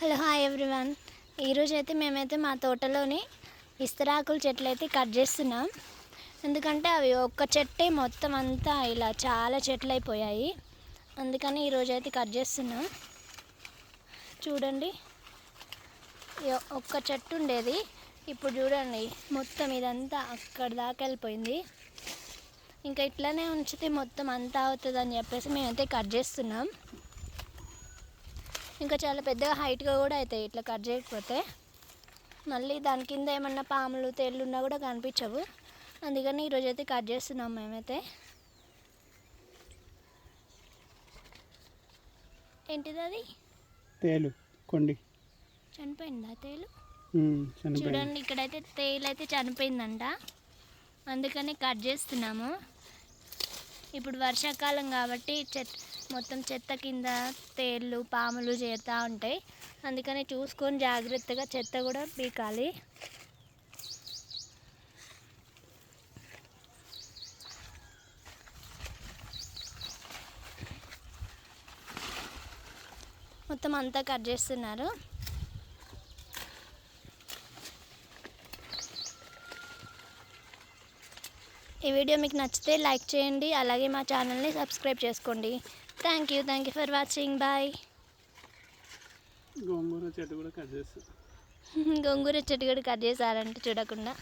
Hello hi everyone. ఈరోజు అయితే మేమైతే మా తోటలోని ఇస్తరాకుల చెట్లు అయితే కట్ చేస్తున్నాం. ఎందుకంటే అవి ఒక్క చెట్టే మొత్తం అంతా ఇలా చాలా చెట్లు అయిపోయాయి. అందుకని ఈరోజు అయితే కట్ చేస్తున్నాం. చూడండి, ఒక్క చెట్టు ఉండేది, ఇప్పుడు చూడండి మొత్తం ఇదంతా అక్కడ దాకా వెళ్ళిపోయింది. ఇంకా ఇట్లానే ఉంచితే మొత్తం అంతా అవుతుందని చెప్పేసి మేమైతే కట్ చేస్తున్నాం. ఇంకా చాలా పెద్దగా హైట్గా కూడా అవుతాయి ఇట్లా కట్ చేయకపోతే. మళ్ళీ దాని కింద ఏమన్నా పాములు తేళ్ళు ఉన్నా కూడా కనిపించవు. అందుకని ఈరోజు అయితే కట్ చేస్తున్నాం మేమైతే. ఏంటిది అది? తేలు కొండి చనిపోయిందా తేలు? చనిపోయింది. చూడండి, ఇక్కడైతే తేలు అయితే చనిపోయిందంట. అందుకని కట్ చేస్తున్నాము. ఇప్పుడు వర్షాకాలం కాబట్టి మొత్తం చెత్త కింద తేళ్ళు పాములు చేరుతూ ఉంటాయి. అందుకని చూసుకొని జాగ్రత్తగా చెత్త కూడా పీకాలి. మొత్తం అంతా కట్ చేస్తున్నారు. ఈ వీడియో మీకు నచ్చితే లైక్ చేయండి, అలాగే మా ఛానల్ని సబ్స్క్రైబ్ చేసుకోండి. Thank you for watching. Bye. Gongura చెట్టు కూడా కట్ చేస్తా. గోంగూర చెట్టు కూడా కట్ చేశారంటే చూడకుండా.